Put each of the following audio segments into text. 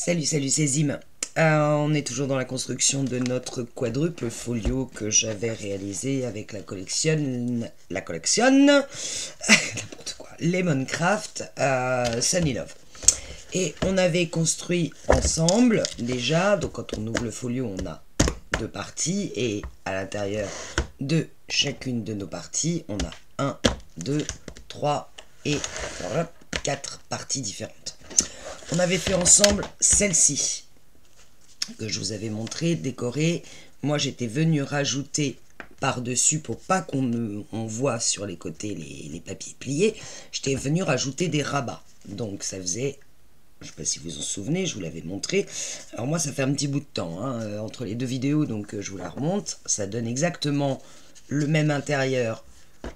Salut, c'est Zim. On est toujours dans la construction de notre quadruple folio que j'avais réalisé avec la collection, n'importe quoi, Lemoncraft Sunny Love. Et on avait construit ensemble déjà, donc quand on ouvre le folio, on a deux parties et à l'intérieur de chacune de nos parties, on a 1, 2, 3 et 4 parties différentes. On avait fait ensemble celle-ci, que je vous avais montré, décorée. Moi, j'étais venue rajouter par-dessus, pour pas qu'on voit sur les côtés les papiers pliés, j'étais venue rajouter des rabats. Donc, ça faisait, je ne sais pas si vous vous en souvenez, je vous l'avais montré. Alors moi, ça fait un petit bout de temps, hein, entre les deux vidéos, donc je vous la remonte. Ça donne exactement le même intérieur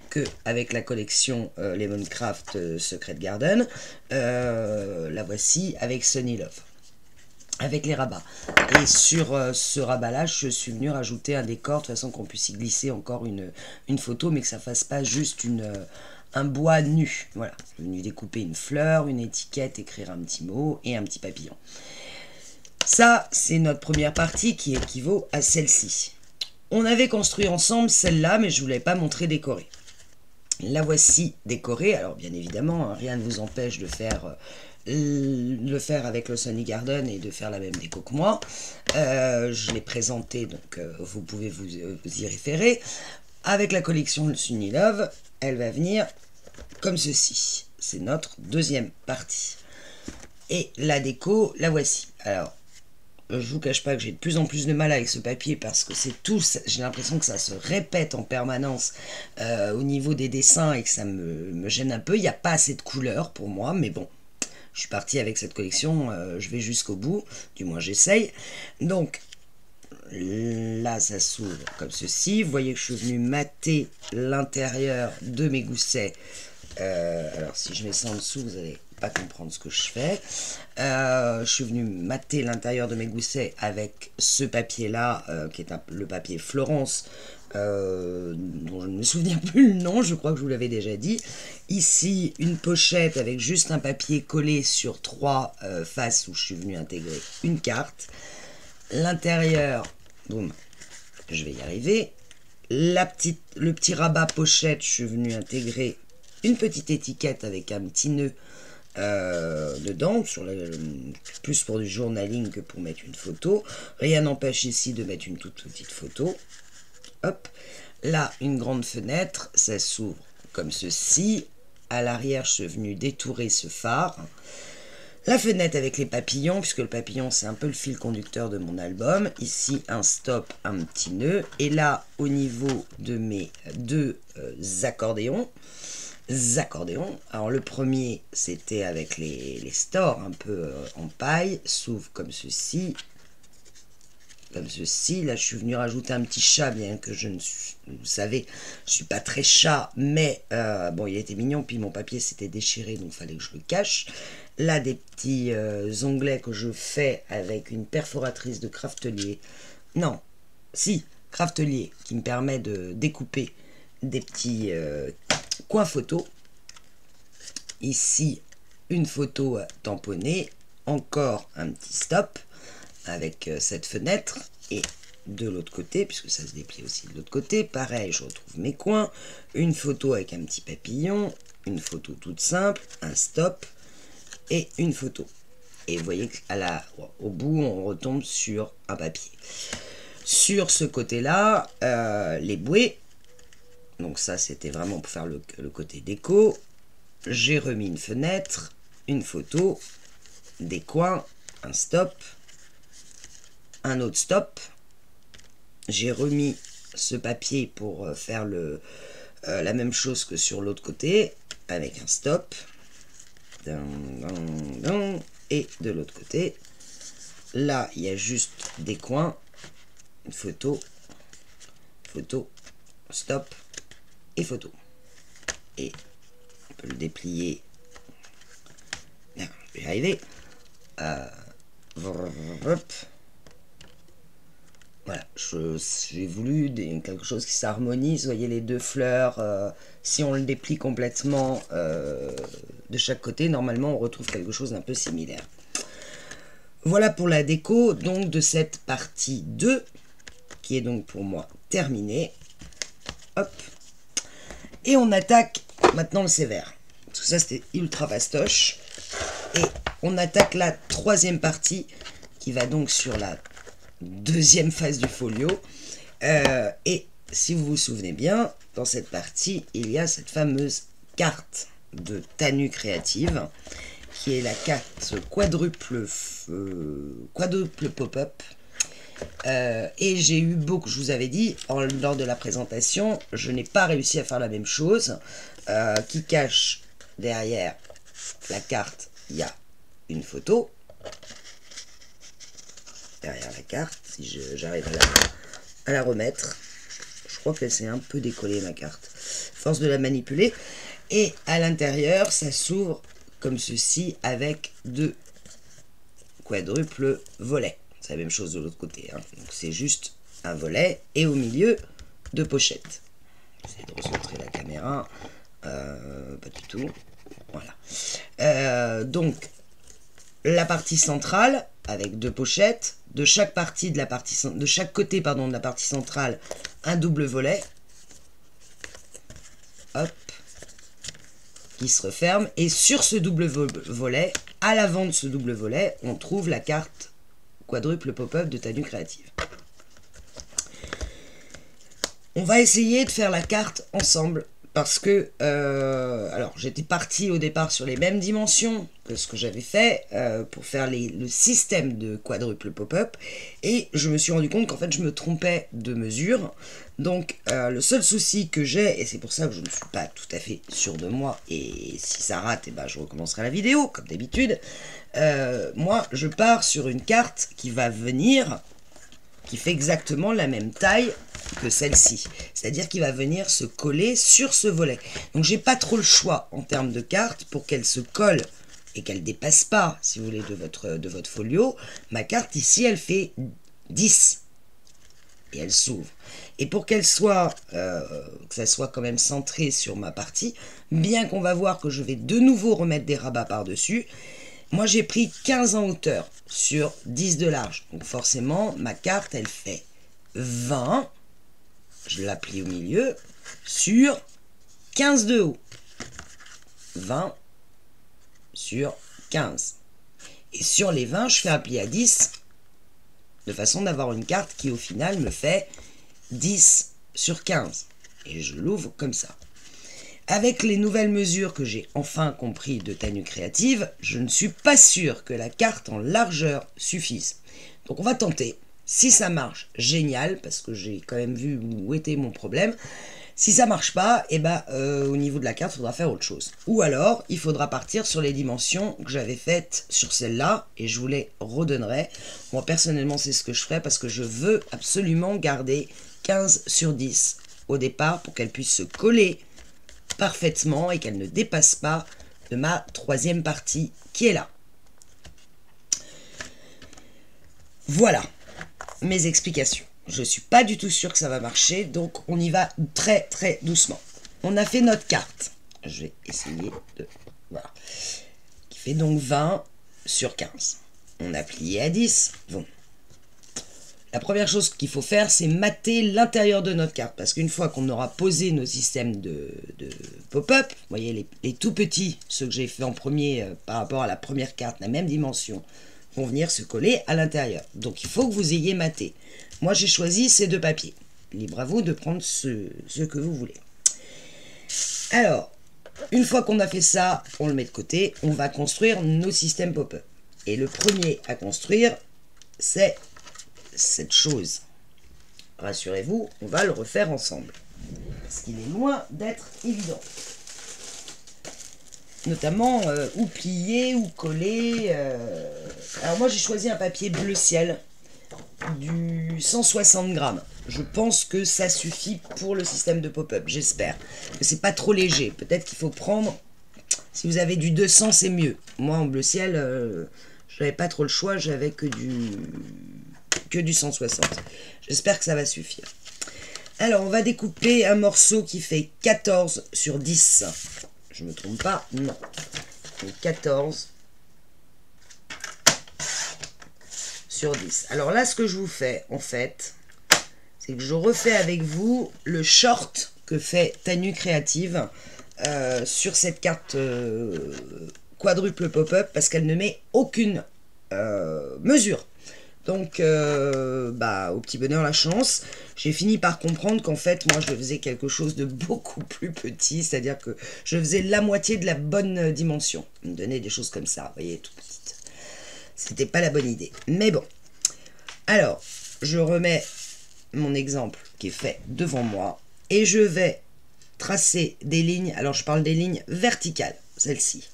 que avec la collection Lemoncraft Secret Garden. La voici avec Sunny Love, avec les rabats. Et sur ce rabat là, je suis venue rajouter un décor de façon qu'on puisse y glisser encore une photo, mais que ça fasse pas juste un bois nu. Voilà, je suis venue découper une fleur, une étiquette, écrire un petit mot et un petit papillon. Ça, c'est notre première partie qui équivaut à celle-ci. On avait construit ensemble celle-là, mais je ne vous l'avais pas montré décorée. La voici décorée. Alors bien évidemment, hein, rien ne vous empêche de faire le faire avec le Sunny Garden et de faire la même déco que moi. Je l'ai présenté, donc vous pouvez vous y référer. Avec la collection Sunny Love, elle va venir comme ceci. C'est notre deuxième partie. Et la déco, la voici. Alors, je vous cache pas que j'ai de plus en plus de mal avec ce papier parce que c'est tout, j'ai l'impression que ça se répète en permanence au niveau des dessins et que ça me gêne un peu. Il n'y a pas assez de couleurs pour moi, mais bon, je suis partie avec cette collection, je vais jusqu'au bout, du moins j'essaye. Donc là, ça s'ouvre comme ceci. Vous voyez que je suis venue mater l'intérieur de mes goussets. Alors si je mets ça en dessous, vous allez pas comprendre ce que je fais. Je suis venue mater l'intérieur de mes goussets avec ce papier là qui est le papier Florence, dont je ne me souviens plus le nom, je crois que je vous l'avais déjà dit. Ici une pochette avec juste un papier collé sur 3 faces où je suis venue intégrer une carte. L'intérieur, boum, je vais y arriver. Le petit rabat pochette, je suis venue intégrer une petite étiquette avec un petit nœud dedans, plus pour du journaling que pour mettre une photo. Rien n'empêche ici de mettre une toute petite photo. Hop, là une grande fenêtre, ça s'ouvre comme ceci. À l'arrière, je suis venu détourer ce phare. La fenêtre avec les papillons, puisque le papillon c'est un peu le fil conducteur de mon album. Ici un stop, un petit nœud. Et là, au niveau de mes deux accordéons. Alors le premier c'était avec les stores un peu en paille, s'ouvre comme ceci. Là je suis venu rajouter un petit chat, bien que je ne suis, vous savez, je suis pas très chat, mais bon, il était mignon, puis mon papier s'était déchiré, donc il fallait que je le cache. Là des petits onglets que je fais avec une perforatrice de Craftelier, Craftelier, qui me permet de découper des petits coin photo. Ici une photo tamponnée, encore un petit stop avec cette fenêtre, et de l'autre côté, puisque ça se déplie aussi de l'autre côté, pareil, je retrouve mes coins, une photo avec un petit papillon, une photo toute simple, un stop et une photo. Et vous voyez qu'au bout on retombe sur un papier. Sur ce côté là, les bouées. Donc ça, c'était vraiment pour faire le côté déco. J'ai remis une fenêtre, une photo, des coins, un stop, un autre stop. J'ai remis ce papier pour faire la même chose que sur l'autre côté, avec un stop. Et de l'autre côté, là, il y a juste des coins, une photo, stop, et photo. Et on peut le déplier. Là, je vais y arriver. Voilà, j'ai voulu quelque chose qui s'harmonise. Vous voyez les deux fleurs, si on le déplie complètement de chaque côté, normalement on retrouve quelque chose d'un peu similaire. Voilà pour la déco donc de cette partie 2 qui est donc pour moi terminée. Hop. Et on attaque maintenant le sévère. Tout ça c'était ultra fastoche. Et on attaque la troisième partie qui va donc sur la deuxième phase du folio. Et si vous vous souvenez bien, dans cette partie, il y a cette fameuse carte de Tanu Créative qui est la carte quadruple pop-up. Et j'ai eu beaucoup, je vous avais dit lors de la présentation, je n'ai pas réussi à faire la même chose, qui cache derrière la carte, il y a une photo derrière la carte, si j'arrive à la remettre. Je crois qu'elle s'est un peu décollée ma carte, force de la manipuler. Et à l'intérieur ça s'ouvre comme ceci avec 2 quadruples volets. C'est la même chose de l'autre côté, hein. Donc c'est juste un volet et au milieu 2 pochettes. J'essaie de recentrer la caméra, pas du tout. Voilà. Donc la partie centrale avec 2 pochettes, de chaque partie de chaque côté pardon de la partie centrale un double volet. Hop. Qui se referme, et sur ce double volet, à l'avant de ce double volet, on trouve la carte quadruple pop-up de Tanu Créative. On va essayer de faire la carte ensemble parce que alors j'étais parti au départ sur les mêmes dimensions que ce que j'avais fait pour faire le système de quadruple pop-up, et je me suis rendu compte qu'en fait je me trompais de mesure. Donc le seul souci que j'ai, et c'est pour ça que je ne suis pas tout à fait sûr de moi, et si ça rate, et ben, je recommencerai la vidéo comme d'habitude. Moi je pars sur une carte qui va venir, qui fait exactement la même taille que celle-ci, c'est-à-dire qu'il va venir se coller sur ce volet. Donc j'ai pas trop le choix en termes de carte pour qu'elle se colle et qu'elle dépasse pas, si vous voulez, de votre folio. Ma carte ici elle fait 10 et elle s'ouvre. Et pour qu'elle soit, que ça soit quand même centré sur ma partie, bien qu'on va voir que je vais de nouveau remettre des rabats par-dessus, moi j'ai pris 15 en hauteur sur 10 de large. Donc forcément, ma carte elle fait 20, je la plie au milieu, sur 15 de haut. 20 sur 15. Et sur les 20, je fais un pli à 10, de façon d'avoir une carte qui au final me fait 10 sur 15. Et je l'ouvre comme ça. Avec les nouvelles mesures que j'ai enfin compris de Tanu Créative, je ne suis pas sûr que la carte en largeur suffise. Donc on va tenter. Si ça marche, génial, parce que j'ai quand même vu où était mon problème. Si ça marche pas, et ben, au niveau de la carte, il faudra faire autre chose. Ou alors, il faudra partir sur les dimensions que j'avais faites sur celle-là, et je vous les redonnerai. Moi, personnellement, c'est ce que je ferai, parce que je veux absolument garder 15 sur 10 au départ, pour qu'elle puisse se coller parfaitement, et qu'elle ne dépasse pas de ma troisième partie, qui est là. Voilà mes explications. Je suis pas du tout sûr que ça va marcher, donc on y va très très doucement. On a fait notre carte. Je vais essayer de... Voilà. Qui fait donc 20 sur 15. On a plié à 10. Bon. La première chose qu'il faut faire, c'est mater l'intérieur de notre carte. Parce qu'une fois qu'on aura posé nos systèmes de pop-up, vous voyez les tout petits, ceux que j'ai fait en premier par rapport à la première carte, la même dimension, vont venir se coller à l'intérieur. Donc il faut que vous ayez maté. Moi j'ai choisi ces 2 papiers. Libre à vous de prendre ce que vous voulez. Alors, une fois qu'on a fait ça, on le met de côté. On va construire nos systèmes pop-up. Et le premier à construire, c'est cette chose. Rassurez-vous, on va le refaire ensemble. Parce qu'il est loin d'être évident. Notamment ou plier ou coller. Alors moi j'ai choisi un papier bleu ciel du 160 grammes. Je pense que ça suffit pour le système de pop-up, j'espère. Que c'est pas trop léger. Peut-être qu'il faut prendre, si vous avez du 200 c'est mieux. Moi en bleu ciel, je n'avais pas trop le choix, j'avais que du 160. J'espère que ça va suffire. Alors on va découper un morceau qui fait 14 sur 10. Je me trompe pas, non. Donc 14 sur 10. Alors là, ce que je vous fais, en fait, c'est que je refais avec vous le short que fait Tanu Créative sur cette carte quadruple pop-up, parce qu'elle ne met aucune mesure. Donc, au petit bonheur la chance, j'ai fini par comprendre qu'en fait, moi, je faisais quelque chose de beaucoup plus petit, c'est-à-dire que je faisais la moitié de la bonne dimension. Il me donnait des choses comme ça, vous voyez, tout petite. C'était pas la bonne idée. Mais bon. Alors, je remets mon exemple qui est fait devant moi et je vais tracer des lignes. Alors, je parle des lignes verticales, celle-ci.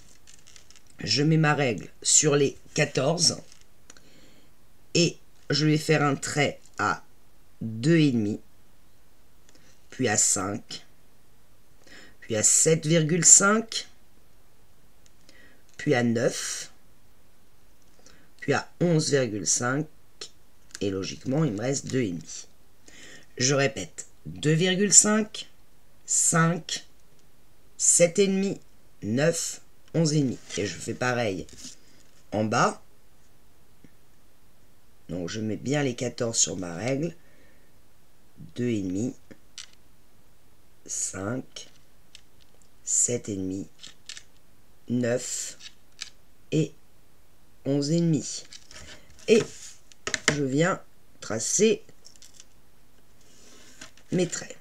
Je mets ma règle sur les 14 et je vais faire un trait à 2,5, puis à 5, puis à 7,5, puis à 9, puis à 11,5, et logiquement, il me reste 2,5. Je répète, 2,5, 5, 7,5, 9, 11,5. Et je fais pareil en bas. Donc, je mets bien les 14 sur ma règle. 2,5, 5, 7,5, 9 et 11,5. Et je viens tracer mes traits.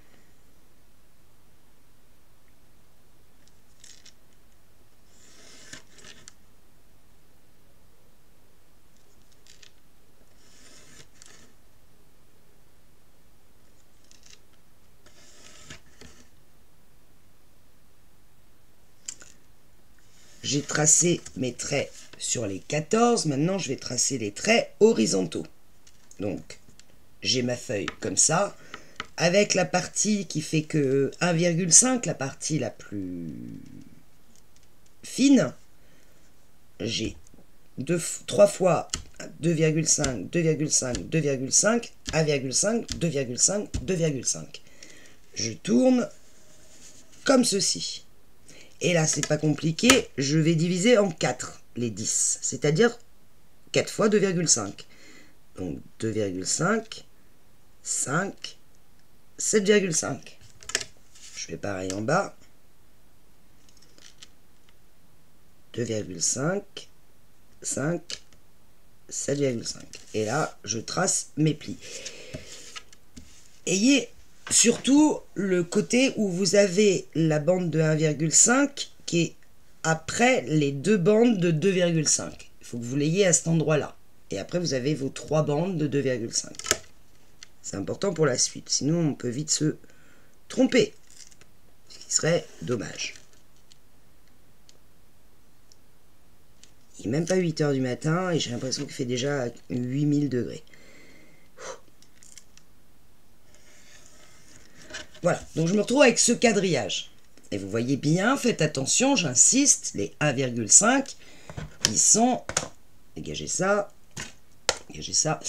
J'ai tracé mes traits sur les 14. Maintenant, je vais tracer les traits horizontaux. Donc, j'ai ma feuille comme ça, avec la partie qui fait que 1,5, la partie la plus fine. J'ai 3 fois 2,5, 2,5, 2,5, 1,5, 2,5, 2,5. Je tourne comme ceci. Et là, c'est pas compliqué, je vais diviser en 4 les 10, c'est-à-dire 4 fois 2,5. Donc 2,5, 5, 7,5. Je fais pareil en bas. 2,5, 5, 7,5. Et là, je trace mes plis. Ayez surtout le côté où vous avez la bande de 1,5 qui est après les deux bandes de 2,5. Il faut que vous l'ayez à cet endroit-là. Et après, vous avez vos 3 bandes de 2,5. C'est important pour la suite. Sinon, on peut vite se tromper. Ce qui serait dommage. Il n'est même pas 8 h du matin et j'ai l'impression qu'il fait déjà 8000 degrés. Voilà, donc je me retrouve avec ce quadrillage. Et vous voyez bien, faites attention, j'insiste, les 1,5, ils sont... Dégagez ça. Dégagez ça.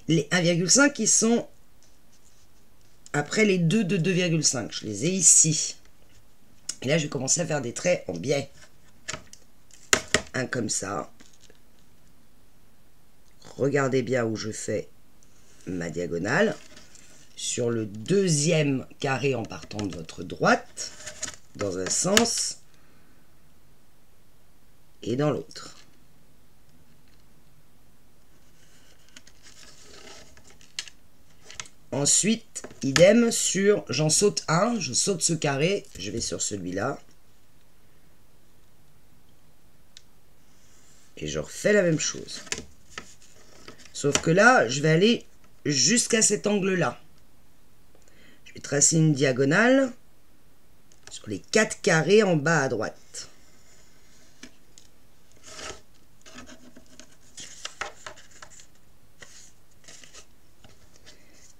Les 1,5, ils sont après les 2 de 2,5. Je les ai ici. Et là, je vais commencer à faire des traits en biais. Un comme ça. Regardez bien où je fais ma diagonale. Sur le deuxième carré en partant de votre droite, dans un sens et dans l'autre. Ensuite, idem sur, j'en saute un, je saute ce carré, je vais sur celui-là. Et je refais la même chose. Sauf que là, je vais aller jusqu'à cet angle-là. Je vais tracer une diagonale sur les 4 carrés en bas à droite.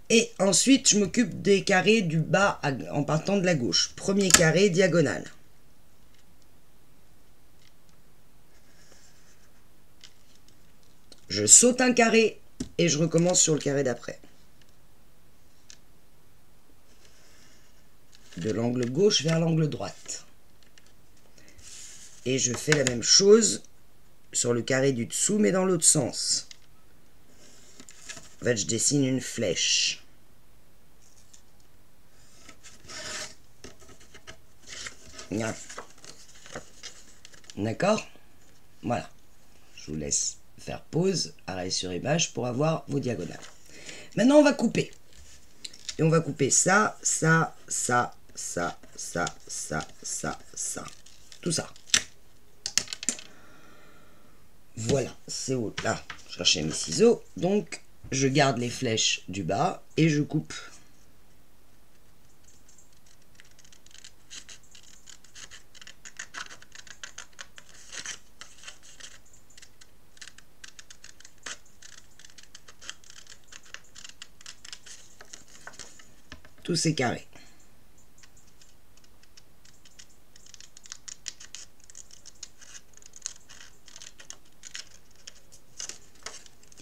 Et ensuite, je m'occupe des carrés du bas en partant de la gauche. Premier carré, diagonale. Je saute un carré et je recommence sur le carré d'après. De l'angle gauche vers l'angle droite. Et je fais la même chose sur le carré du dessous, mais dans l'autre sens. En fait, je dessine une flèche. D'accord? Voilà. Je vous laisse faire pause, arrêt sur image pour avoir vos diagonales. Maintenant, on va couper. Et on va couper ça, ça, ça, ça, ça, ça, ça, ça. Tout ça. Voilà, c'est où? Là, chercher mes ciseaux. Donc, je garde les flèches du bas et je coupe. Tous ces carrés.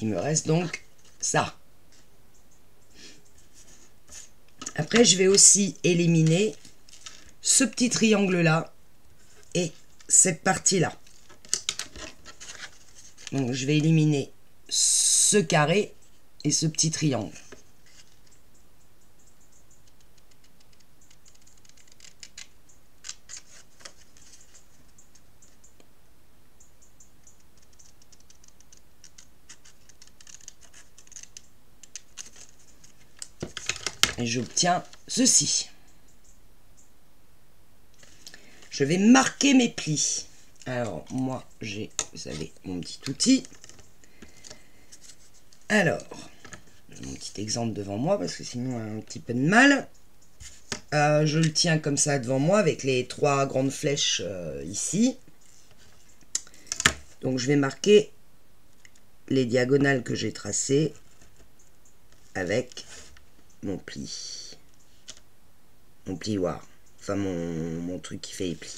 Il me reste donc ça. Après, je vais aussi éliminer ce petit triangle-là et cette partie-là. Donc, je vais éliminer ce carré et ce petit triangle. Et j'obtiens ceci. Je vais marquer mes plis. Alors, moi, j'ai, vous savez, mon petit outil. Alors, j'ai mon petit exemple devant moi, parce que sinon, on a un petit peu de mal. Je le tiens comme ça devant moi, avec les 3 grandes flèches ici. Donc, je vais marquer les diagonales que j'ai tracées avec mon pli. Mon plioir. Enfin, mon truc qui fait les plis.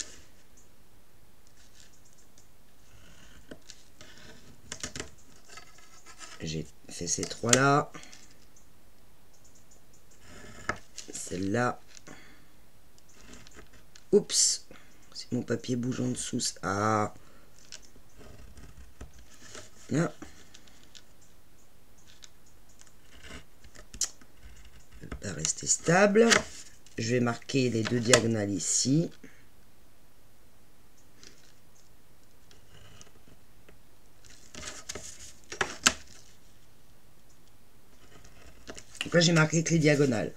J'ai fait ces 3 là. Celle-là. Oups. Si mon papier bouge en dessous. Ah. Là. Ne peut pas rester stable. Je vais marquer les 2 diagonales ici. Donc là, j'ai marqué que les diagonales.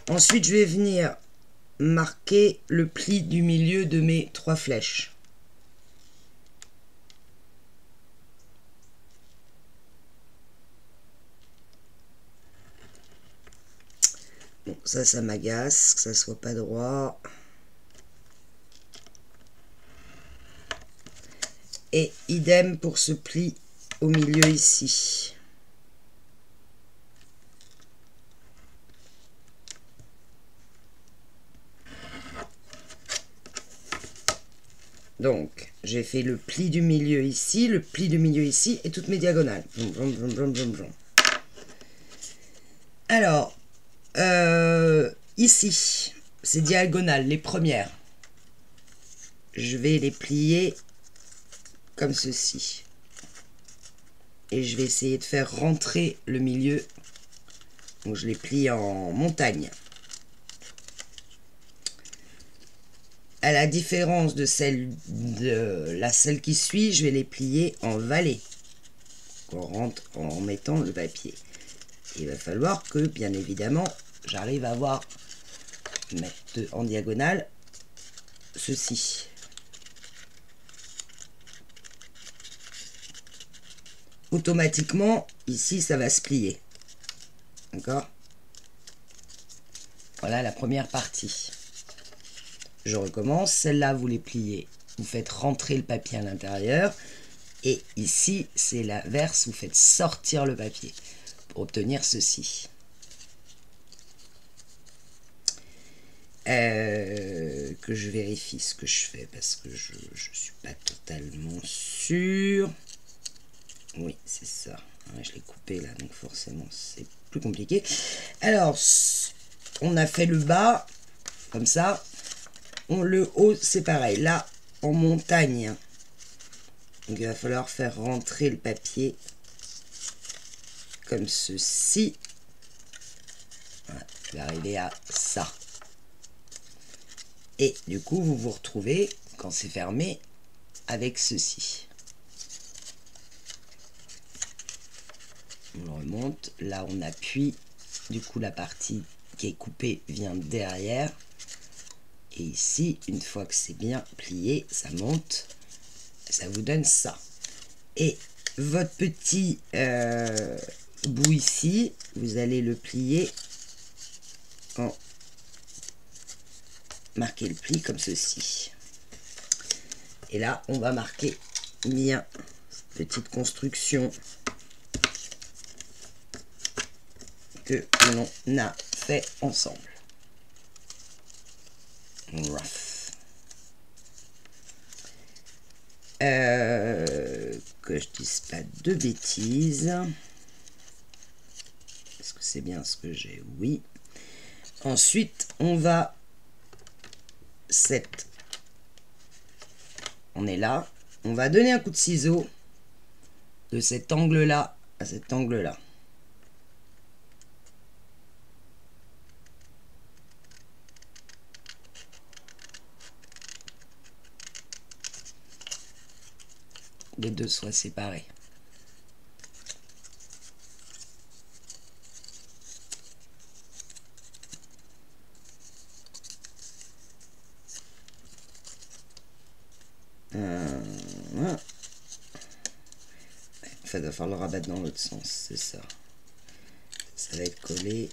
Ensuite, je vais venir marquer le pli du milieu de mes 3 flèches. Bon, ça m'agace, que ça soit pas droit. Et idem pour ce pli au milieu ici. Donc, j'ai fait le pli du milieu ici, le pli du milieu ici et toutes mes diagonales. Alors, ici, ces diagonales, les premières, je vais les plier comme ceci. Et je vais essayer de faire rentrer le milieu. Donc, je les plie en montagne. À la différence de celle qui suit, je vais les plier en vallée. On rentre en mettant le papier. Il va falloir que, bien évidemment, j'arrive à mettre en diagonale ceci. Automatiquement, ici, ça va se plier. D'accord? Voilà la première partie. Je recommence. Celle-là, vous les pliez. Vous faites rentrer le papier à l'intérieur. Et ici, c'est l'inverse. Vous faites sortir le papier pour obtenir ceci. Que je vérifie ce que je fais parce que je ne suis pas totalement sûr. Oui, c'est ça. Je l'ai coupé là, donc forcément, c'est plus compliqué. Alors, on a fait le bas, comme ça. Le haut, c'est pareil. Là, en montagne. Donc, il va falloir faire rentrer le papier. comme ceci. Voilà, je vais arriver à ça. Et du coup, vous vous retrouvez, quand c'est fermé, avec ceci. On le remonte. Là, on appuie. Du coup, la partie qui est coupée vient derrière. Et ici, une fois que c'est bien plié, ça monte. Ça vous donne ça. Et votre petit bout ici, vous allez le plier en marquer le pli comme ceci. Et là, on va marquer bien cette petite construction que l'on a fait ensemble. Rough. Que je dise pas de bêtises. Est-ce que c'est bien ce que j'ai? Oui. Ensuite, on va on est là. On va donner un coup de ciseau de cet angle-là à cet angle-là. Les deux soient séparés. En fait, il va falloir le rabattre dans l'autre sens, c'est ça. Ça va être collé.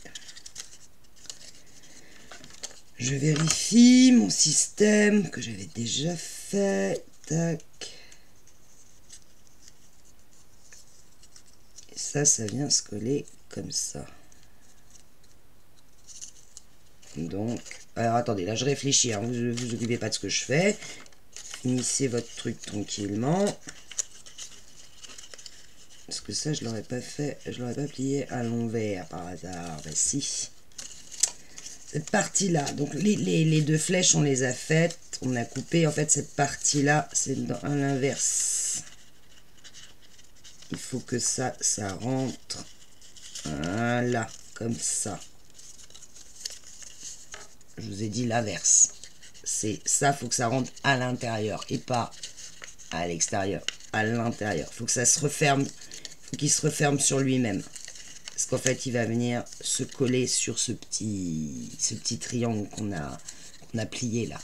Je vérifie mon système que j'avais déjà fait. Tac. Et ça vient se coller comme ça. Donc, alors attendez, là je réfléchis, hein, vous vous occupez pas de ce que je fais. Finissez votre truc tranquillement. Parce que ça, je l'aurais pas fait, je l'aurais pas plié à l'envers par hasard. Bah si. Cette partie-là, donc les deux flèches, on les a faites. On a coupé, en fait, cette partie-là, c'est à l'inverse. Il faut que ça rentre. Voilà, comme ça. Je vous ai dit l'inverse. C'est ça, faut que ça rentre à l'intérieur et pas à l'extérieur. À l'intérieur. Faut que ça se referme. Faut qu'il se referme sur lui-même. Parce qu'en fait, il va venir se coller sur ce petit triangle qu'on a plié là.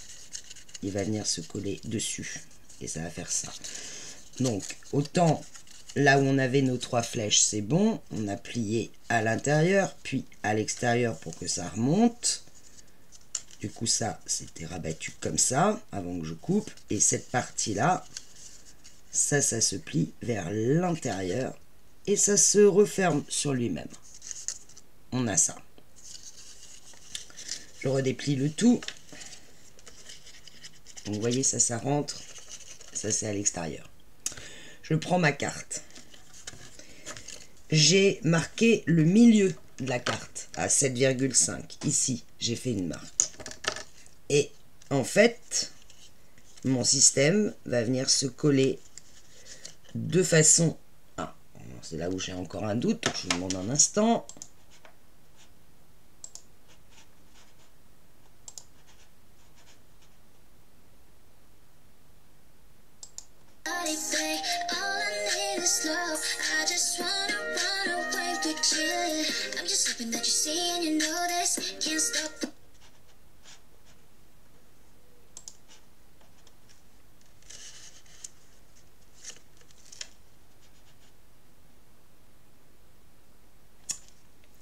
Il va venir se coller dessus. Et ça va faire ça. Donc, autant là où on avait nos trois flèches, c'est bon. On a plié à l'intérieur, puis à l'extérieur pour que ça remonte. Du coup, ça, c'était rabattu comme ça, avant que je coupe. Et cette partie-là, ça se plie vers l'intérieur. Et ça se referme sur lui-même. On a ça. Je redéplie le tout. Donc, vous voyez, ça rentre. Ça, c'est à l'extérieur. Je prends ma carte. J'ai marqué le milieu de la carte à 7,5. Ici, j'ai fait une marque. Et en fait, mon système va venir se coller de façon... Ah, c'est là où j'ai encore un doute. Je vous demande un instant.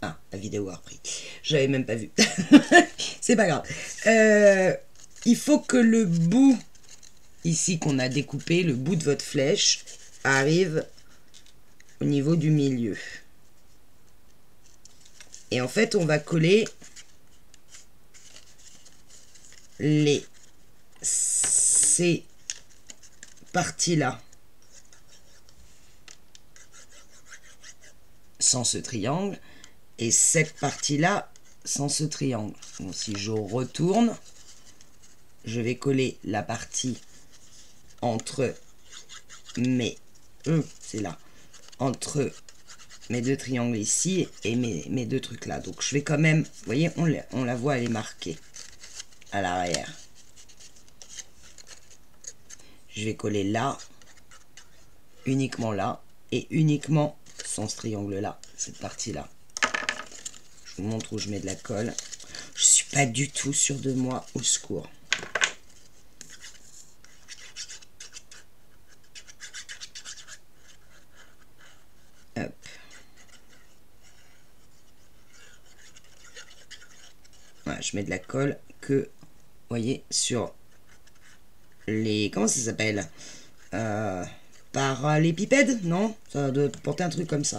Ah, la vidéo a repris. J'avais même pas vu. C'est pas grave. Il faut que le bout, ici qu'on a découpé, le bout de votre flèche, arrive au niveau du milieu. Et en fait, on va coller ces parties-là sans ce triangle et cette partie-là sans ce triangle. Donc, si je retourne, je vais coller la partie entre c'est là, entre mes deux triangles ici et mes deux trucs là. Donc je vais quand même, vous voyez, on la voit, elle est marquée à l'arrière. Je vais coller là, uniquement là, et uniquement sans ce triangle là, cette partie là. Je vous montre où je mets de la colle. Je suis pas du tout sûre de moi, au secours. Hop. Voilà, je mets de la colle que, vous voyez, sur les... Comment ça s'appelle par l'épipède, non? Ça doit porter un truc comme ça.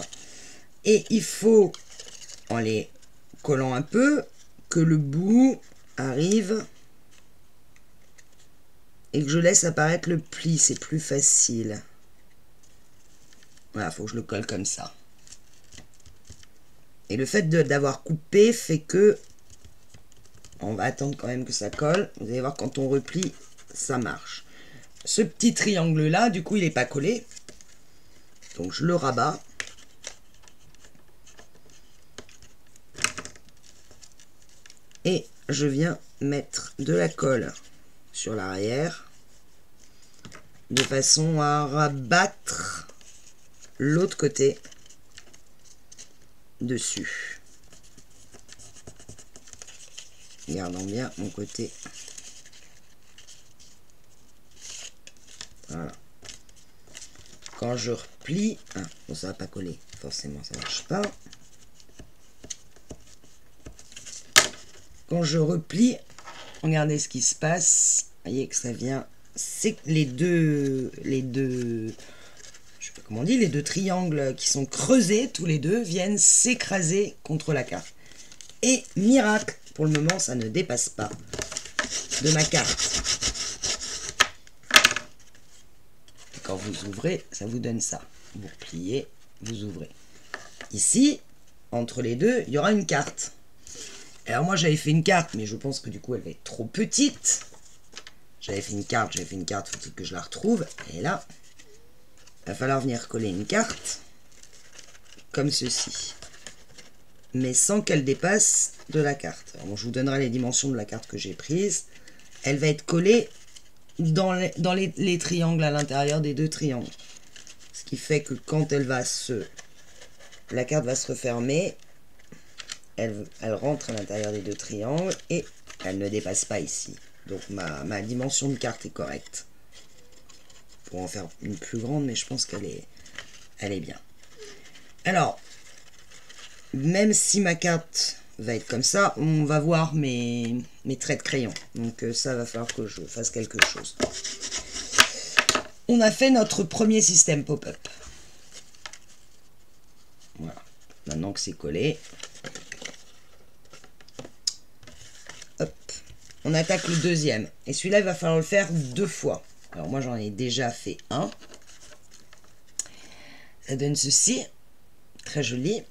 Et il faut, en les collant un peu, que le bout arrive et que je laisse apparaître le pli, c'est plus facile. Voilà, il faut que je le colle comme ça. Et le fait d'avoir coupé fait que on va attendre quand même que ça colle. Vous allez voir, quand on replie, ça marche. Ce petit triangle là, du coup, il n'est pas collé. Donc je le rabats. Et je viens mettre de la colle sur l'arrière de façon à rabattre l'autre côté dessus. Gardons bien mon côté. Voilà. Quand je replie, bon, ça va pas coller, forcément ça marche pas. Quand je replie, regardez ce qui se passe. Vous voyez que ça vient, c'est les deux, je sais pas comment on dit, les deux triangles qui sont creusés, tous les deux, viennent s'écraser contre la carte. Et miracle, pour le moment, ça ne dépasse pas de ma carte. Et quand vous ouvrez, ça vous donne ça. Vous repliez, vous ouvrez. Ici, entre les deux, il y aura une carte. Alors moi j'avais fait une carte, mais je pense que du coup elle va être trop petite. J'avais fait une carte, faut que je la retrouve. Et là, il va falloir venir coller une carte, comme ceci. Mais sans qu'elle dépasse de la carte. Alors, bon, je vous donnerai les dimensions de la carte que j'ai prise. Elle va être collée dans les triangles, à l'intérieur des deux triangles. Ce qui fait que quand elle va la carte va se refermer. Elle rentre à l'intérieur des deux triangles et elle ne dépasse pas ici. Donc ma dimension de carte est correcte. Pour en faire une plus grande, mais je pense qu'elle est bien. Alors, même si ma carte va être comme ça, on va voir mes traits de crayon. Donc ça va falloir que je fasse quelque chose. On a fait notre premier système pop-up. Voilà. Maintenant que c'est collé, on attaque le deuxième. Et celui-là, il va falloir le faire 2 fois. Alors moi, j'en ai déjà fait un. Ça donne ceci. Très joli.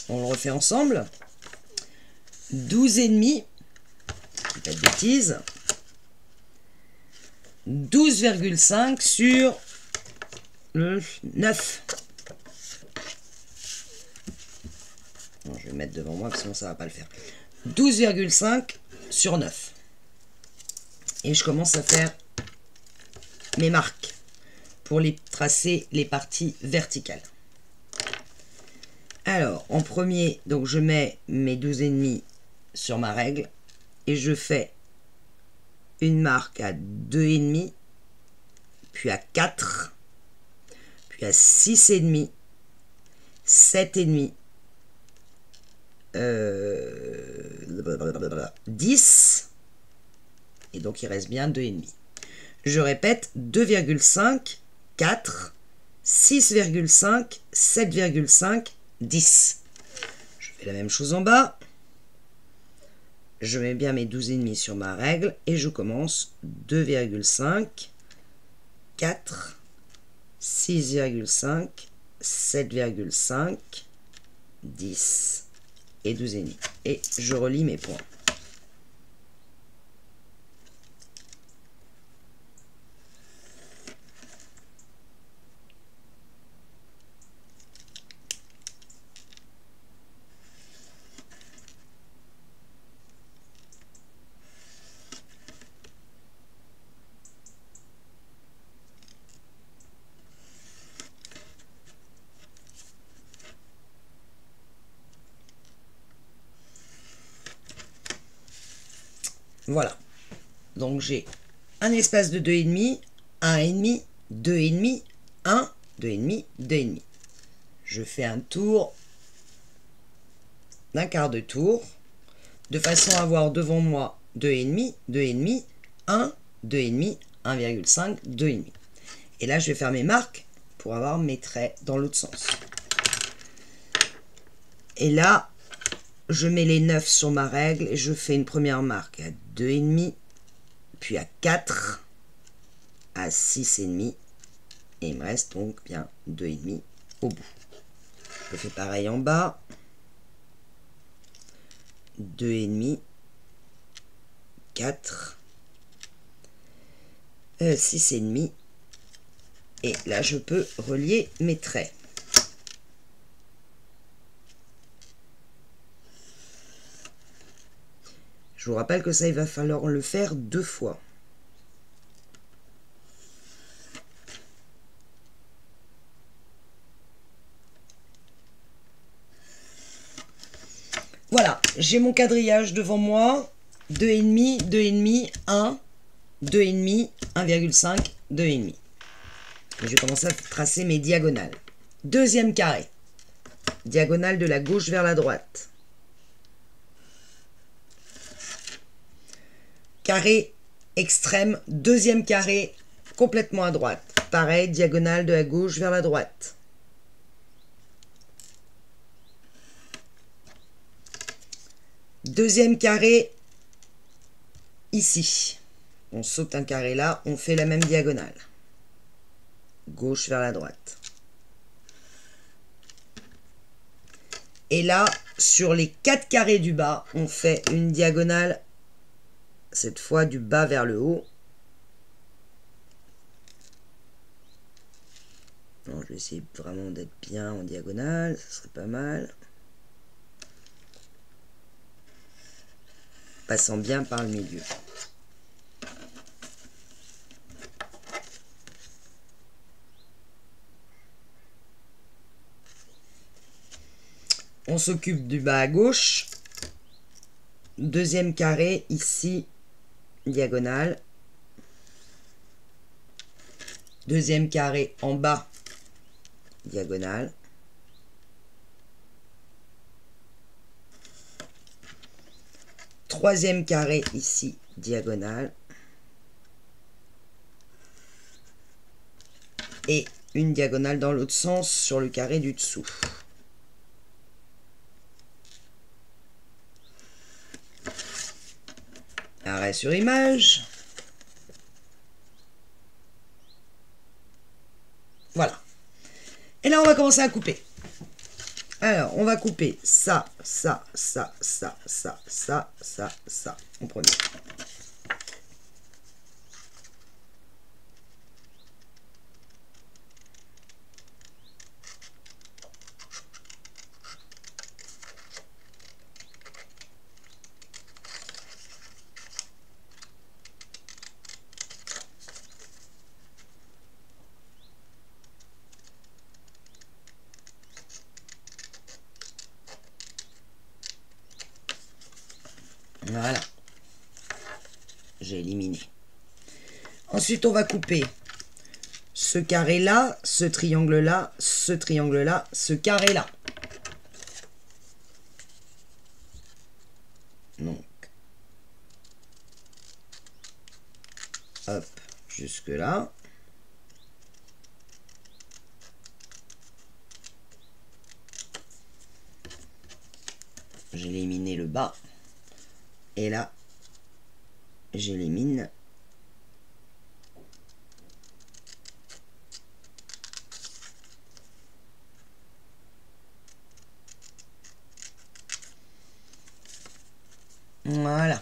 On le refait ensemble. 12,5. Pas de bêtises. 12,5 sur le 9. Bon, je vais le mettre devant moi, parce que sinon ça ne va pas le faire. 12,5 sur 9. Et je commence à faire mes marques pour les tracer les parties verticales. Alors, en premier, donc je mets mes 12,5 sur ma règle et je fais une marque à 2,5, puis à 4, puis à 6,5, 7,5, 10, et donc il reste bien 2,5. Je répète, 2,5, 4, 6,5, 7,5, 10. Je fais la même chose en bas. Je mets bien mes 12,5 sur ma règle et je commence 2,5, 4, 6,5, 7,5, 10 et 12,5. Et je relie mes points. Voilà. Donc j'ai un espace de 2,5, 1,5, 2,5, 1, 2,5, 2,5. Je fais un tour d'un quart de tour, de façon à avoir devant moi 2,5, 2,5, 1, 2,5, 1,5, 2,5. Et là, je vais faire mes marques pour avoir mes traits dans l'autre sens. Et là, je mets les 9 sur ma règle et je fais une première marque à 2,5, puis à 4, à 6,5. Et il me reste donc bien 2,5 au bout. Je fais pareil en bas. 2,5, 4, 6,5. Et là, je peux relier mes traits. Je vous rappelle que ça, il va falloir le faire 2 fois. Voilà, j'ai mon quadrillage devant moi. 2,5, 2,5, 1, 2,5, 1,5, 2,5. Je vais commencer à tracer mes diagonales. Deuxième carré. Diagonale de la gauche vers la droite. Carré extrême, deuxième carré complètement à droite. Pareil, diagonale de la gauche vers la droite. Deuxième carré ici. On saute un carré là, on fait la même diagonale. Gauche vers la droite. Et là, sur les 4 carrés du bas, on fait une diagonale, cette fois du bas vers le haut. Non, je vais essayer vraiment d'être bien en diagonale, ça serait pas mal. Passant bien par le milieu. On s'occupe du bas à gauche. Deuxième carré, ici, diagonale. Deuxième carré en bas, diagonale. Troisième carré ici, diagonale. Et une diagonale dans l'autre sens sur le carré du dessous. Arrêt sur image. Voilà. Et là, on va commencer à couper. Alors, on va couper ça, ça, ça, ça, ça, ça, ça, ça, en premier. Voilà. J'ai éliminé. Ensuite, on va couper ce carré-là, ce triangle-là, ce triangle-là, ce carré-là. Donc, hop, jusque-là. J'ai éliminé le bas. Et là, j'élimine voilà.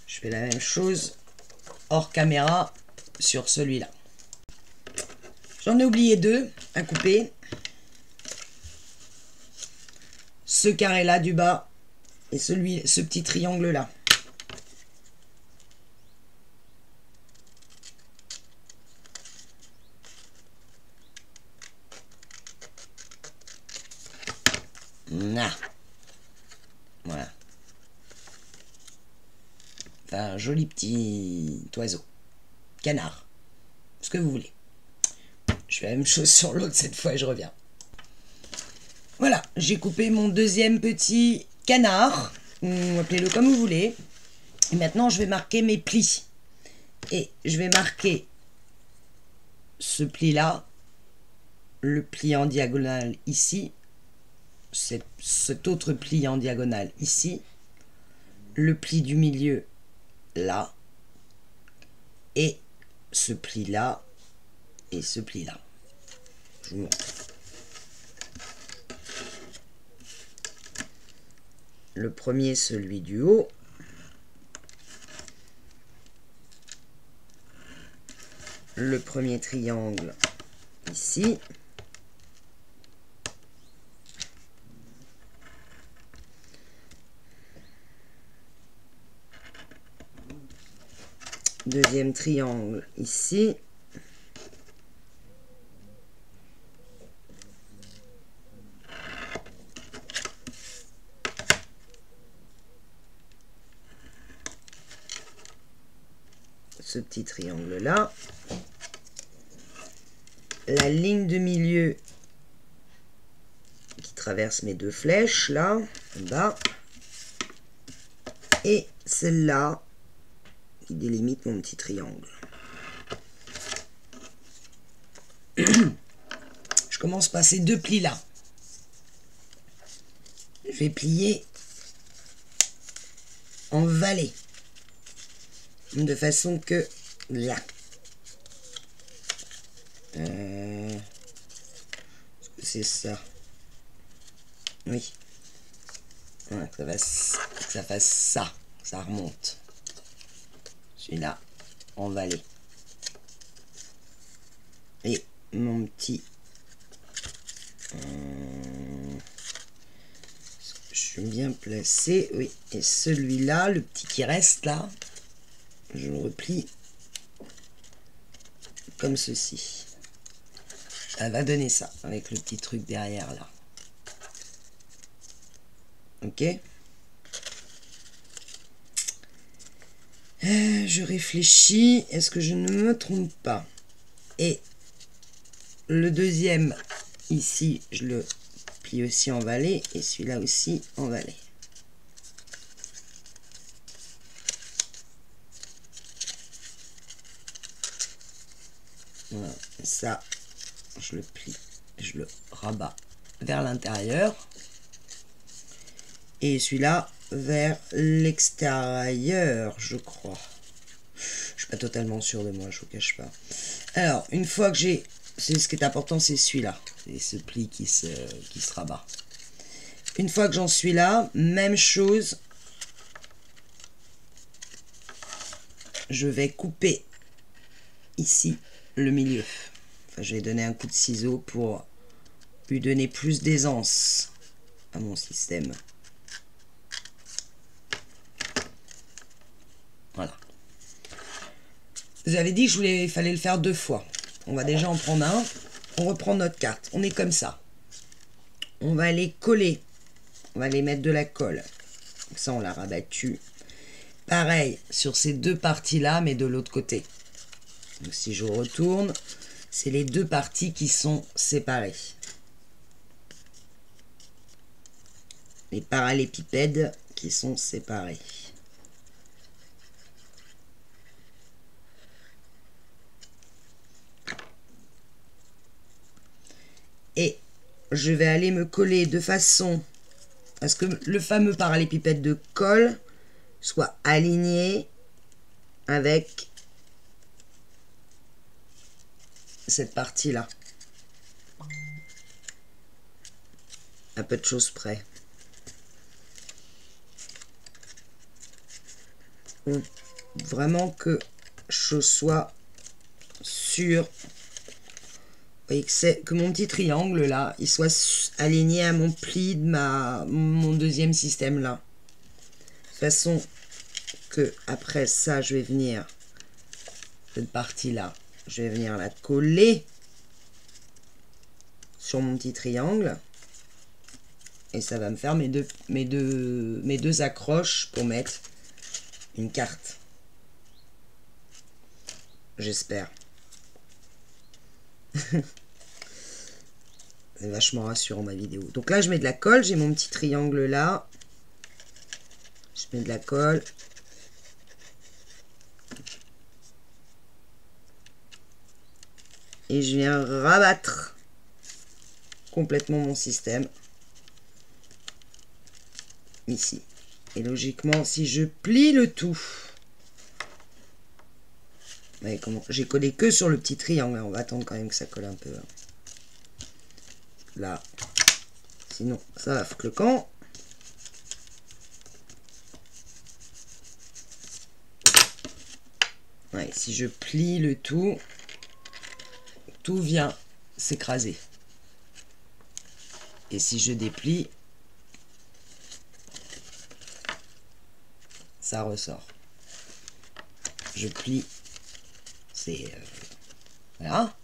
Je fais la même chose hors caméra sur celui-là. J'en ai oublié 2 à couper. Ce carré-là du bas et ce petit triangle-là. Voilà. un joli petit oiseau, canard, ce que vous voulez. Je fais la même chose sur l'autre cette fois et je reviens. Voilà, j'ai coupé mon deuxième petit canard, appelez-le comme vous voulez. Et maintenant je vais marquer mes plis. Et je vais marquer ce pli là, le pli en diagonale ici, cet autre pli en diagonale ici, le pli du milieu là, et ce pli là, et ce pli là. Je vous montre. Le premier, celui du haut. Le premier triangle ici. Deuxième triangle ici. Ce petit triangle là. La ligne de milieu qui traverse mes deux flèches là, en bas. Et celle-là qui délimite mon petit triangle. Je commence par ces deux plis là. Je vais plier en vallée. De façon que là. C'est ça. Oui. Voilà, que ça fasse ça. Ça remonte. Celui-là, en vallée. Et mon petit... je suis bien placé. Oui. Et celui-là, le petit qui reste là, je le replie comme ceci. Elle va donner ça avec le petit truc derrière là. Ok. Je réfléchis. Est-ce que je ne me trompe pas? Et le deuxième ici, je le plie aussi en vallée. Et celui-là aussi en vallée. Voilà. Ça, je le plie. Je le rabats vers l'intérieur. Et celui-là vers l'extérieur, je crois. Je suis pas totalement sûr de moi, je vous cache pas. Alors, une fois que j'ai... Ce qui est important, c'est celui-là. C'est ce pli qui se rabat. Une fois que j'en suis là, même chose. Je vais couper ici le milieu. Enfin, je vais donner un coup de ciseau pour lui donner plus d'aisance à mon système. Voilà. J'avais dit qu'il fallait le faire 2 fois. On va déjà en prendre un. On reprend notre carte. On est comme ça. On va les coller. On va les mettre de la colle. Ça, on l'a rabattu. Pareil sur ces deux parties-là, mais de l'autre côté. Donc, si je retourne, c'est les deux parties qui sont séparées. Les parallépipèdes qui sont séparés. Et je vais aller me coller de façon à ce que le fameux parallépipède de colle soit aligné avec cette partie-là. À peu de choses près. Vraiment que je sois sûr que mon petit triangle là, il soit aligné à mon pli de mon deuxième système là. De façon que après ça, je vais venir, cette partie là, je vais venir la coller sur mon petit triangle. Et ça va me faire mes deux accroches pour mettre une carte. j'espère. C'est vachement rassurant ma vidéo. Donc là, je mets de la colle. J'ai mon petit triangle là. Je mets de la colle. Et je viens rabattre complètement mon système. Ici. Et logiquement, si je plie le tout... Vous voyez comment? J'ai collé que sur le petit triangle. On va attendre quand même que ça colle un peu. Là. Sinon, ça va foutre le camp. Ouais, si je plie le tout, tout vient s'écraser. Et si je déplie, ça ressort. Je plie, c'est... voilà.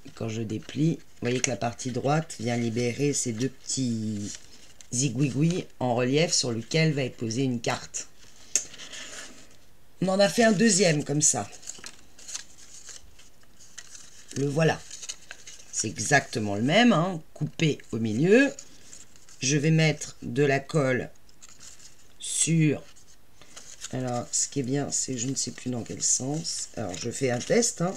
Et quand je déplie, vous voyez que la partie droite vient libérer ces deux petits zigouigouis en relief sur lequel va être posée une carte. On en a fait un deuxième comme ça. Le voilà. C'est exactement le même, hein, coupé au milieu. Je vais mettre de la colle sur... Alors, ce qui est bien, c'est que je ne sais plus dans quel sens. Alors, je fais un test. Hein.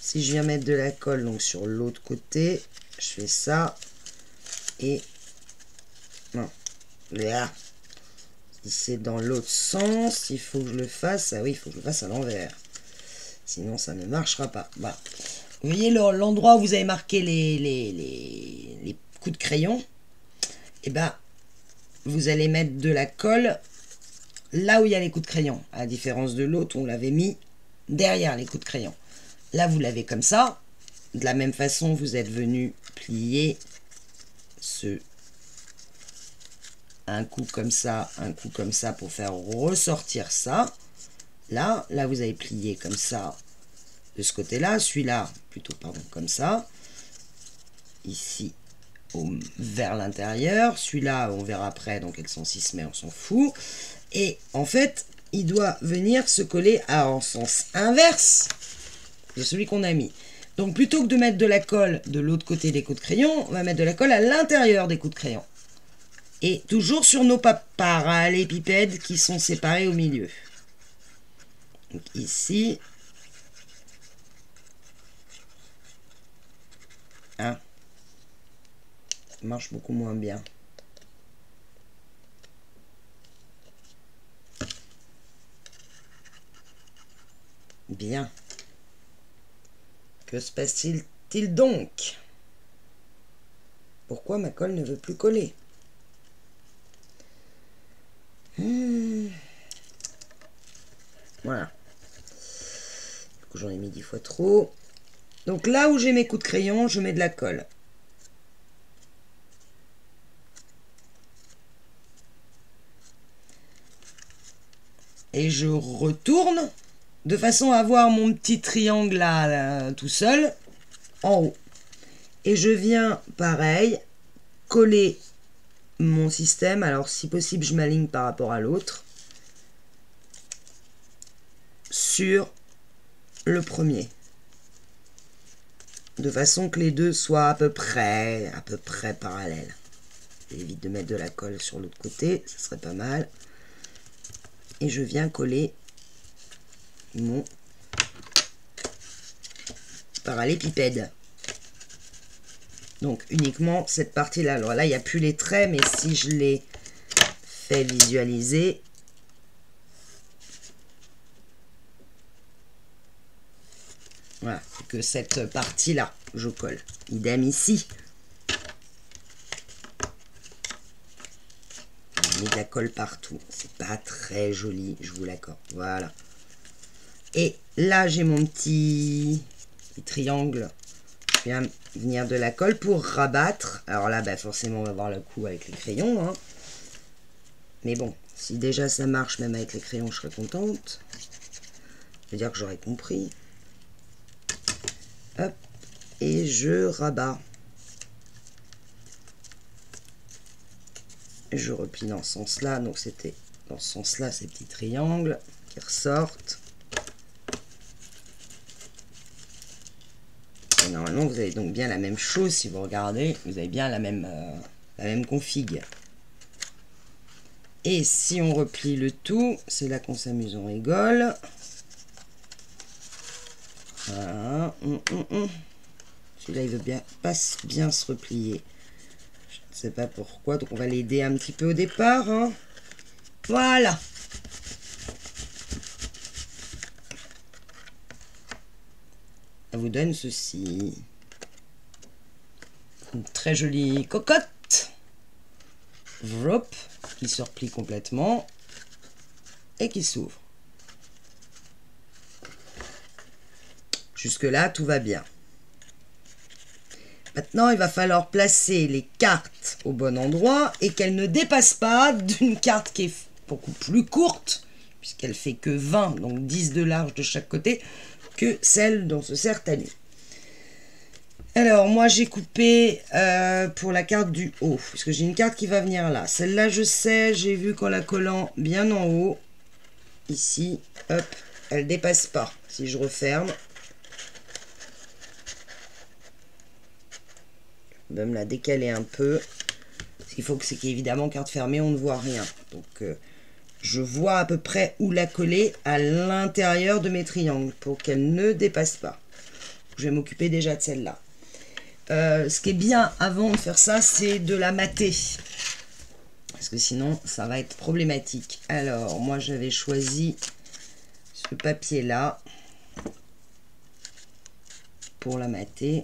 Si je viens mettre de la colle donc sur l'autre côté, je fais ça. Et... non. Là. Si c'est dans l'autre sens, il faut que je le fasse. Ah oui, il faut que je le fasse à l'envers. Sinon, ça ne marchera pas. Voilà. Vous voyez l'endroit où vous avez marqué les coups de crayon. Et ben, vous allez mettre de la colle là où il y a les coups de crayon. À la différence de l'autre, on l'avait mis derrière les coups de crayon. Là, vous l'avez comme ça. De la même façon, vous êtes venu plier un coup comme ça pour faire ressortir ça. Là, vous avez plié comme ça de ce côté-là. Celui-là, plutôt, pardon, comme ça. Ici, vers l'intérieur. Celui-là, on verra après dans quel sens il se met, on s'en fout. Et en fait, il doit venir se coller en sens inverse de celui qu'on a mis. Donc, plutôt que de mettre de la colle de l'autre côté des coups de crayon, on va mettre de la colle à l'intérieur des coups de crayon. Et toujours sur nos parallélépipèdes qui sont séparés au milieu. Donc ici, hein, ça marche beaucoup moins bien. Bien. Que se passe-t-il donc? Pourquoi ma colle ne veut plus coller? Voilà. Du coup, j'en ai mis 10 fois trop. Donc là où j'ai mes coups de crayon, je mets de la colle. Et je retourne de façon à avoir mon petit triangle là tout seul en haut. Et je viens, pareil, coller mon système. Alors, si possible, je m'aligne par rapport à l'autre. Sur le premier. De façon que les deux soient à peu près parallèles. J'évite de mettre de la colle sur l'autre côté, ça serait pas mal. Et je viens coller mon parallélépipède. Donc uniquement cette partie-là. Alors là, il n'y a plus les traits, mais si je les fais visualiser, voilà, que cette partie-là, je colle. Idem ici. On met de la colle partout. C'est pas très joli, je vous l'accorde. Voilà. Et là, j'ai mon petit triangle. Je viens venir de la colle pour rabattre. Alors là, bah, forcément, on va voir le coup avec les crayons. Hein. Mais bon, si déjà ça marche, même avec les crayons, je serais contente. Ça veut dire que j'aurais compris. Hop. Et je rabats. Je replie dans ce sens-là. Donc c'était dans ce sens-là, ces petits triangles qui ressortent. Et normalement, vous avez donc bien la même chose. Si vous regardez, vous avez bien la même config. Et si on replie le tout, c'est là qu'on s'amuse, on rigole. Voilà. Celui-là, il veut pas bien se replier. Je ne sais pas pourquoi. Donc, on va l'aider un petit peu au départ. Hein. Voilà. Ça vous donne ceci. Une très jolie cocotte. Vrop. Qui se replie complètement. Et qui s'ouvre. Jusque-là, tout va bien. Maintenant, il va falloir placer les cartes au bon endroit et qu'elles ne dépassent pas d'une carte qui est beaucoup plus courte, puisqu'elle fait que 20, donc 10 de large de chaque côté, que celle dont se sert Tanu. Alors, moi, j'ai coupé pour la carte du haut, parce que j'ai une carte qui va venir là. Celle-là, je sais, j'ai vu qu'en la collant bien en haut, ici, hop, elle ne dépasse pas. Si je referme, je vais me la décaler un peu. Ce qu'il faut, c'est qu'évidemment, carte fermée, on ne voit rien. Donc, je vois à peu près où la coller à l'intérieur de mes triangles pour qu'elle ne dépasse pas. Je vais m'occuper déjà de celle-là. Ce qui est bien avant de faire ça, c'est de la mater. Parce que sinon, ça va être problématique. Alors, moi, j'avais choisi ce papier-là pour la mater.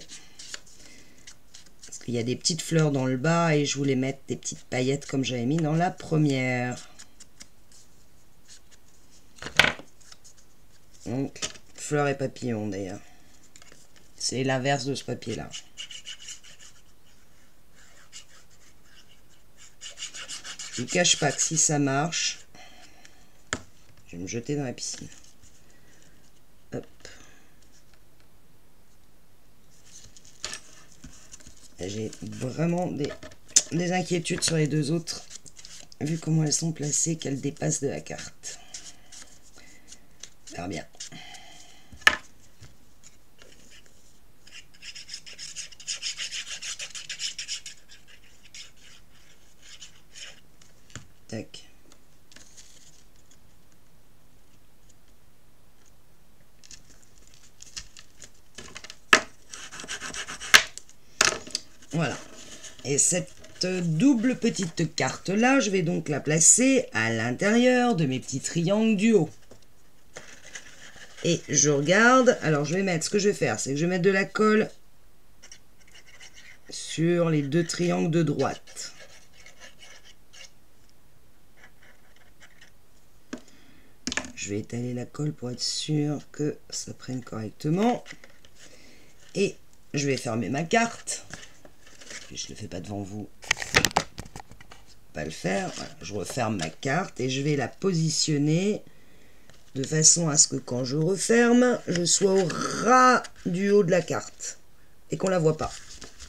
Parce qu'il y a des petites fleurs dans le bas et je voulais mettre des petites paillettes comme j'avais mis dans la première. Donc, fleurs et papillons d'ailleurs. C'est l'inverse de ce papier-là. Je ne vous cache pas que si ça marche, je vais me jeter dans la piscine. Hop. J'ai vraiment des inquiétudes sur les deux autres, vu comment elles sont placées, qu'elles dépassent de la carte. Très bien. Tac. Voilà. Et cette double petite carte là, je vais donc la placer à l'intérieur de mes petits triangles du haut. Et je regarde, alors je vais mettre, ce que je vais faire, c'est que je vais mettre de la colle sur les deux triangles de droite. Je vais étaler la colle pour être sûr que ça prenne correctement. Et je vais fermer ma carte. Je ne le fais pas devant vous. Pas le faire. Voilà, je referme ma carte et je vais la positionner de façon à ce que quand je referme, je sois au ras du haut de la carte et qu'on la voit pas.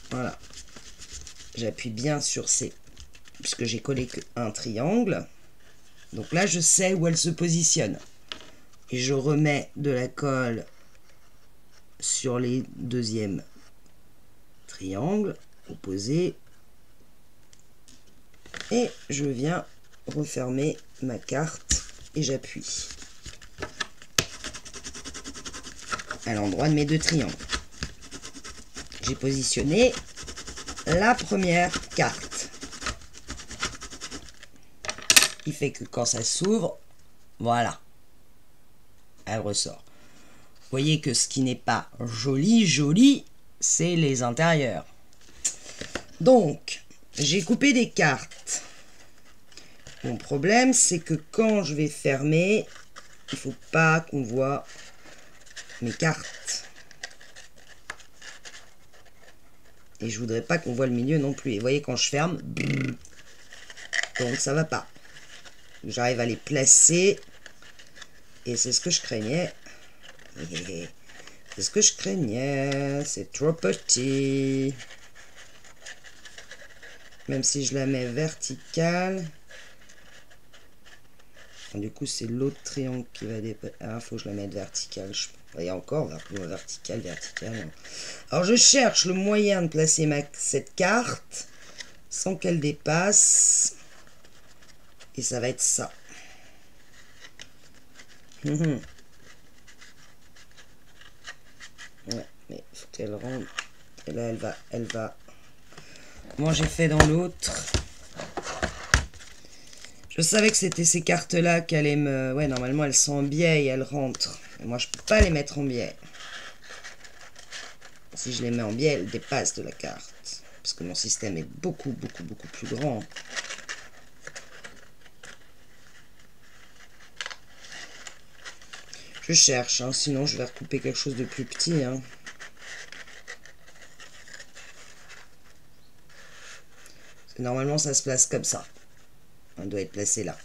Voilà. J'appuie bien sur ces, puisque j'ai collé qu'un triangle. Donc là, je sais où elle se positionne. Et je remets de la colle sur les deuxièmes triangles opposés. Et je viens refermer ma carte et j'appuie à l'endroit de mes deux triangles. J'ai positionné la première carte. Il fait que quand ça s'ouvre, voilà, elle ressort. Vous voyez que ce qui n'est pas joli, c'est les intérieurs. Donc, j'ai coupé des cartes. Mon problème, c'est que quand je vais fermer, il ne faut pas qu'on voit mes cartes. Et je voudrais pas qu'on voit le milieu non plus. Et vous voyez, quand je ferme, donc ça va pas. J'arrive à les placer. Et c'est ce que je craignais. C'est ce que je craignais. C'est trop petit. Même si je la mets verticale. Du coup, c'est l'autre triangle qui va dépasser. Ah, faut que je la mette verticale. voyez encore, vertical, vertical. Alors je cherche le moyen de placer cette carte sans qu'elle dépasse. Et ça va être ça. Ouais, mais il faut qu'elle rentre. Et là, elle va. Comment j'ai fait dans l'autre? Je savais que c'était ces cartes-là qui allaient me... Ouais, normalement, elles sont en biais et elles rentrent. Et moi, je peux pas les mettre en biais. Si je les mets en biais, elles dépassent de la carte. Parce que mon système est beaucoup plus grand. Je cherche, hein, sinon je vais recouper quelque chose de plus petit. Hein. Normalement, ça se place comme ça. On doit être placé là.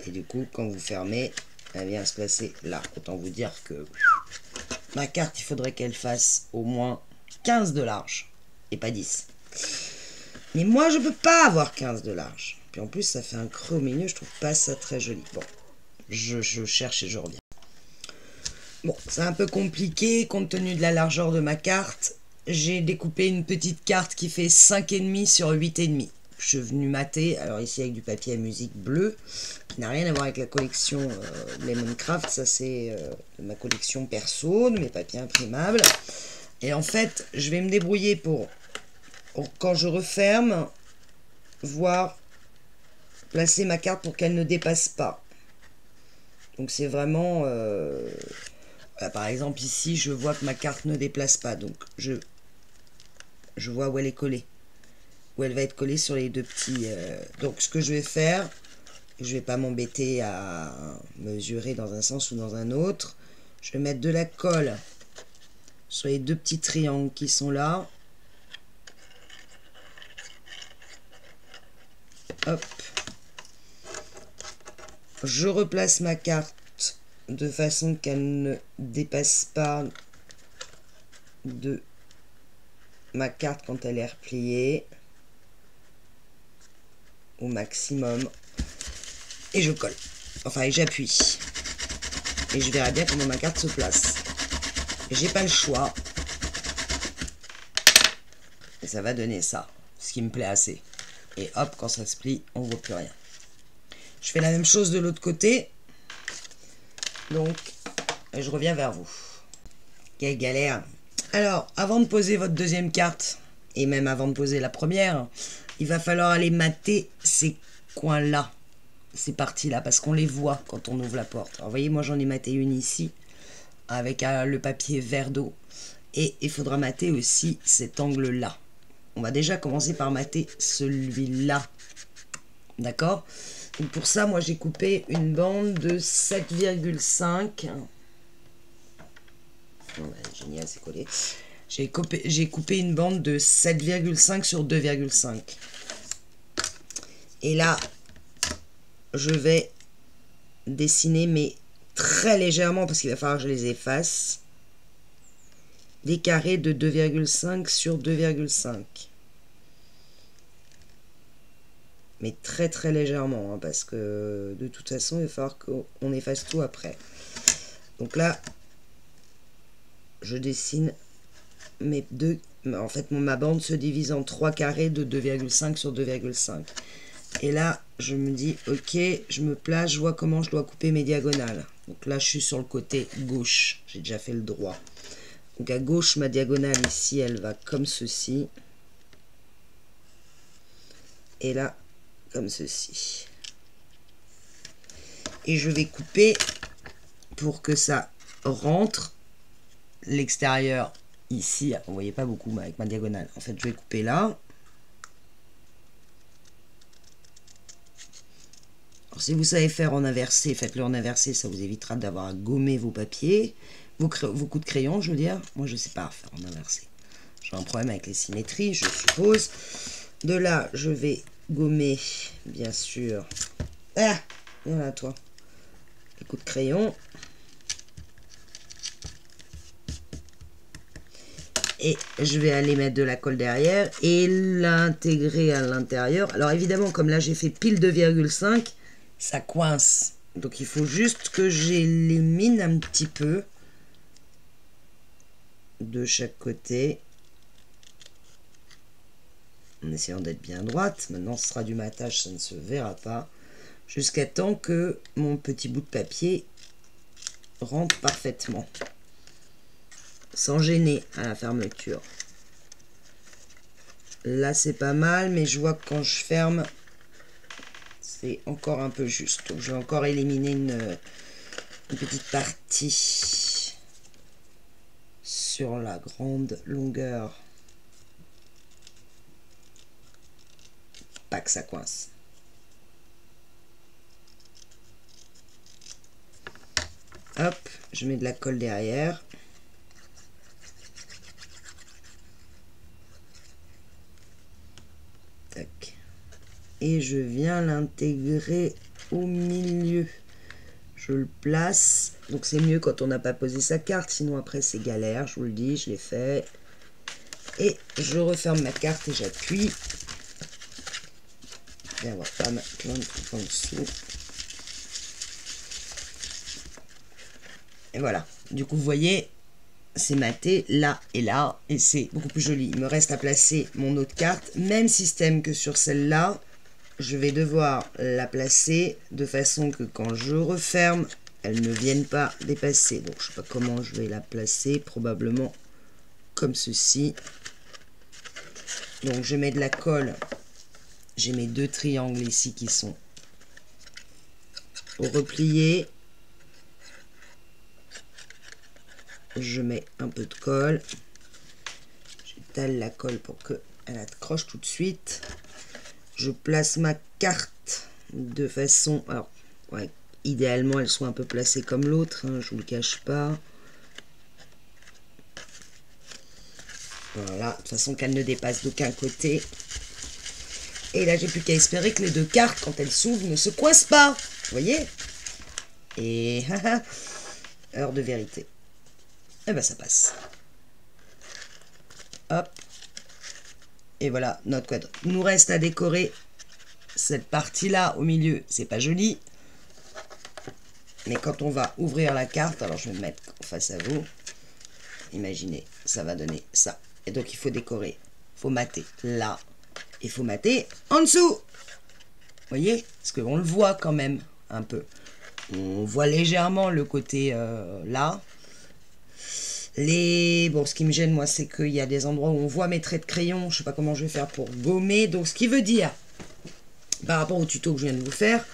Et du coup, quand vous fermez, elle vient se placer là. Autant vous dire que ma carte, il faudrait qu'elle fasse au moins 15 de large. Et pas 10. Mais moi, je peux pas avoir 15 de large. Puis en plus, ça fait un creux au milieu. Je trouve pas ça très joli. Bon, je cherche et je reviens. Bon, c'est un peu compliqué compte tenu de la largeur de ma carte. J'ai découpé une petite carte qui fait 5,5 sur 8,5. Je suis venu mater, alors ici avec du papier à musique bleu, qui n'a rien à voir avec la collection Lemoncraft, ça c'est ma collection perso, de mes papiers imprimables. Et en fait, je vais me débrouiller pour quand je referme, voir placer ma carte pour qu'elle ne dépasse pas. Donc c'est vraiment... par exemple ici, je vois que ma carte ne déplace pas, donc je vois où elle est collée. Où elle va être collée sur les deux petits... Donc ce que je vais faire, je vais pas m'embêter à mesurer dans un sens ou dans un autre. Je vais mettre de la colle sur les deux petits triangles qui sont là. Hop. Je replace ma carte de façon qu'elle ne dépasse pas de ma carte quand elle est repliée. Au maximum. Et je colle. Enfin, et j'appuie. Et je verrai bien comment ma carte se place. J'ai pas le choix. Et ça va donner ça. Ce qui me plaît assez. Et hop, quand ça se plie, on voit plus rien. Je fais la même chose de l'autre côté. Donc, je reviens vers vous. Quelle galère. Alors, avant de poser votre deuxième carte, et même avant de poser la première, il va falloir aller mater ces coins-là, ces parties-là, parce qu'on les voit quand on ouvre la porte. Alors, vous voyez, moi j'en ai maté une ici, avec le papier vert d'eau. Et il faudra mater aussi cet angle-là. On va déjà commencer par mater celui-là. D'accord? Donc pour ça, moi j'ai coupé une bande de 7,5. Génial, c'est collé. J'ai coupé une bande de 7,5 sur 2,5. Et là, je vais dessiner, mais très légèrement, parce qu'il va falloir que je les efface, des carrés de 2,5 sur 2,5. Mais très très légèrement, hein, parce que de toute façon, il va falloir qu'on efface tout après. Donc là, je dessine mes deux... En fait, ma bande se divise en 3 carrés de 2,5 sur 2,5. Et là, je me dis, ok, je me place, je vois comment je dois couper mes diagonales. Donc là, je suis sur le côté gauche. J'ai déjà fait le droit. Donc à gauche, ma diagonale ici, elle va comme ceci. Et là, comme ceci. Et je vais couper pour que ça rentre l'extérieur ici. Vous voyez pas beaucoup avec ma diagonale. En fait, je vais couper là. Alors, si vous savez faire en inversé, faites-le en inversé. Ça vous évitera d'avoir à gommer vos papiers. Vos coups de crayon, je veux dire. Moi, je sais pas faire en inversé. J'ai un problème avec les symétries, je suppose. De là, je vais gommer, bien sûr. Ah, viens là, toi. Les coups de crayon. Et je vais aller mettre de la colle derrière et l'intégrer à l'intérieur. Alors évidemment, comme là, j'ai fait pile 2,5, ça coince. Donc il faut juste que j'élimine un petit peu de chaque côté. En essayant d'être bien droite. Maintenant, ce sera du matage, ça ne se verra pas. Jusqu'à temps que mon petit bout de papier rentre parfaitement. Sans gêner à la fermeture. Là, c'est pas mal, mais je vois que quand je ferme, c'est encore un peu juste. Donc, je vais encore éliminer une petite partie sur la grande longueur. Pas que ça coince. Hop, je mets de la colle derrière. Tac. Et je viens l'intégrer au milieu. Je le place. Donc c'est mieux quand on n'a pas posé sa carte, sinon après c'est galère, je vous le dis, je l'ai fait. Et je referme ma carte et j'appuie. Il va y avoir pas mal, plein de trucs en dessous. Et voilà. Du coup, vous voyez, c'est maté là et là. Et c'est beaucoup plus joli. Il me reste à placer mon autre carte. Même système que sur celle-là. Je vais devoir la placer de façon que quand je referme, elle ne vienne pas dépasser. Donc, je ne sais pas comment je vais la placer. Probablement comme ceci. Donc, je mets de la colle. J'ai mes deux triangles ici qui sont repliés. Je mets un peu de colle. J'étale la colle pour qu'elle accroche tout de suite. Je place ma carte de façon... Alors, ouais, idéalement, elle soit un peu placée comme l'autre. Hein, je vous le cache pas. Voilà, de toute façon qu'elle ne dépasse d'aucun côté. Et là, j'ai plus qu'à espérer que les deux cartes, quand elles s'ouvrent, ne se coincent pas. Vous voyez? Et heure de vérité. Et ben ça passe. Hop. Et voilà notre quadre. Il nous reste à décorer cette partie-là au milieu. C'est pas joli. Mais quand on va ouvrir la carte, alors je vais me mettre face à vous. Imaginez, ça va donner ça. Et donc il faut décorer. Il faut mater là. Il faut mater en dessous. Vous voyez? Parce qu'on le voit quand même un peu. On voit légèrement le côté là. Bon, ce qui me gêne, moi, c'est qu'il y a des endroits où on voit mes traits de crayon. Je sais pas comment je vais faire pour gommer. Donc, ce qui veut dire, par rapport au tuto que je viens de vous faire,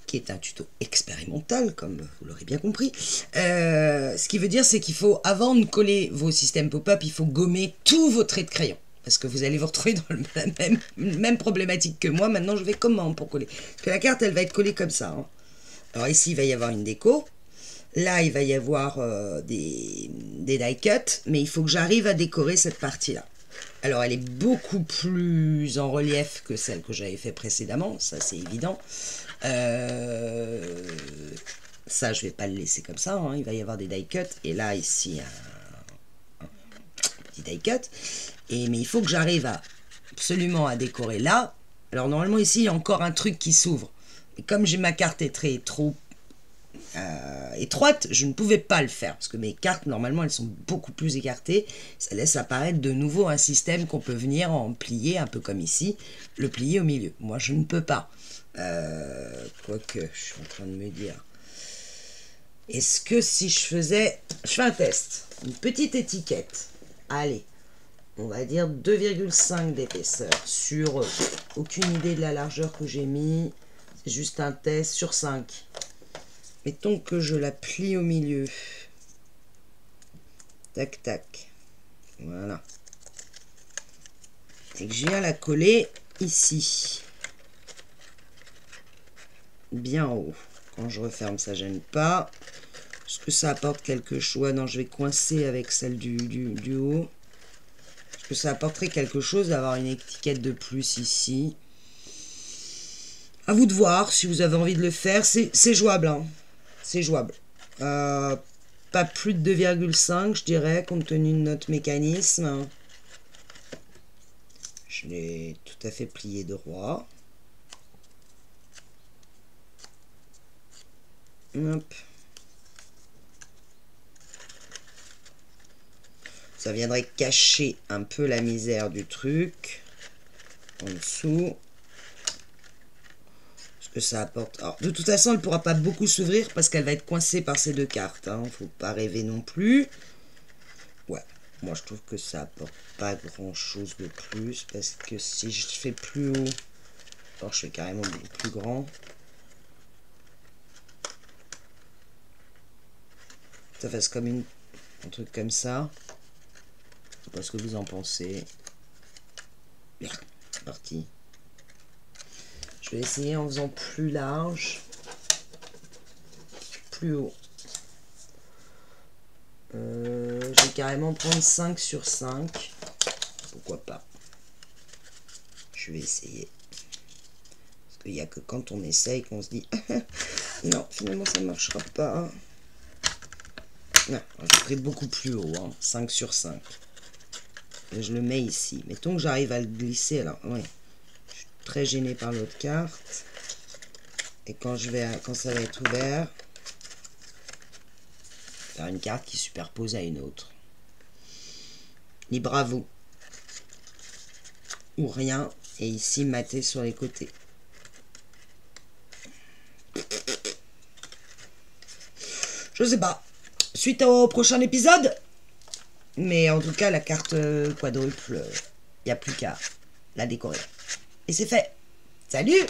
qui est un tuto expérimental, comme vous l'aurez bien compris, ce qui veut dire, c'est qu'il faut, avant de coller vos systèmes pop-up, il faut gommer tous vos traits de crayon. Parce que vous allez vous retrouver dans la même problématique que moi. Maintenant, je vais comment pour coller? Parce que la carte, elle va être collée comme ça. Hein. Alors ici, il va y avoir une déco. Là, il va y avoir des die cuts. Mais il faut que j'arrive à décorer cette partie-là. Alors, elle est beaucoup plus en relief que celle que j'avais fait précédemment. Ça, c'est évident. Ça, je vais pas le laisser comme ça. Hein. Il va y avoir des die cuts. Et là, ici, un petit die cut. Mais il faut que j'arrive absolument à décorer là. Alors normalement ici il y a encore un truc qui s'ouvre. Et comme j'ai ma carte est trop étroite, je ne pouvais pas le faire. Parce que mes cartes normalement elles sont beaucoup plus écartées. Ça laisse apparaître de nouveau un système qu'on peut venir en plier, un peu comme ici. Le plier au milieu. Moi je ne peux pas. Quoique, je suis en train de me dire. Est-ce que si je faisais... Je fais un test. Une petite étiquette. Allez. On va dire 2,5 d'épaisseur sur aucune idée de la largeur que j'ai mis. C'est juste un test sur 5. Mettons que je la plie au milieu. Tac, tac. Voilà. Et que je viens la coller ici. Bien haut. Quand je referme, ça gêne pas. Est-ce que ça apporte quelque chose? Non, je vais coincer avec celle du haut. Que ça apporterait quelque chose d'avoir une étiquette de plus ici. À vous de voir si vous avez envie de le faire. C'est jouable. Hein. C'est jouable. Pas plus de 2,5 je dirais, compte tenu de notre mécanisme. Je l'ai tout à fait plié droit. Hop. Ça viendrait cacher un peu la misère du truc. En dessous. Ce que ça apporte. Alors, de toute façon, elle ne pourra pas beaucoup s'ouvrir parce qu'elle va être coincée par ces deux cartes. Hein. Faut pas rêver non plus. Ouais. Moi, je trouve que ça apporte pas grand-chose de plus. Parce que si je fais plus haut... Alors, je fais carrément beaucoup plus grand. Ça fasse comme un truc comme ça. Je sais pas ce que vous en pensez. Bien, c'est parti. Je vais essayer en faisant plus large. Plus haut. Je vais carrément prendre 5 sur 5. Pourquoi pas. Je vais essayer. Parce qu'il n'y a que quand on essaye qu'on se dit non, finalement ça ne marchera pas. Non, je ferai beaucoup plus haut, hein, 5 sur 5. Et je le mets ici. Mettons que j'arrive à le glisser. Alors, ouais, je suis très gêné par l'autre carte. Et quand ça va être ouvert, faire une carte qui superpose à une autre. Libre à vous. Ou rien. Et ici, mater sur les côtés. Je sais pas. Suite au prochain épisode. Mais en tout cas, la carte quadruple, il n'y a plus qu'à la décorer. Et c'est fait. Salut!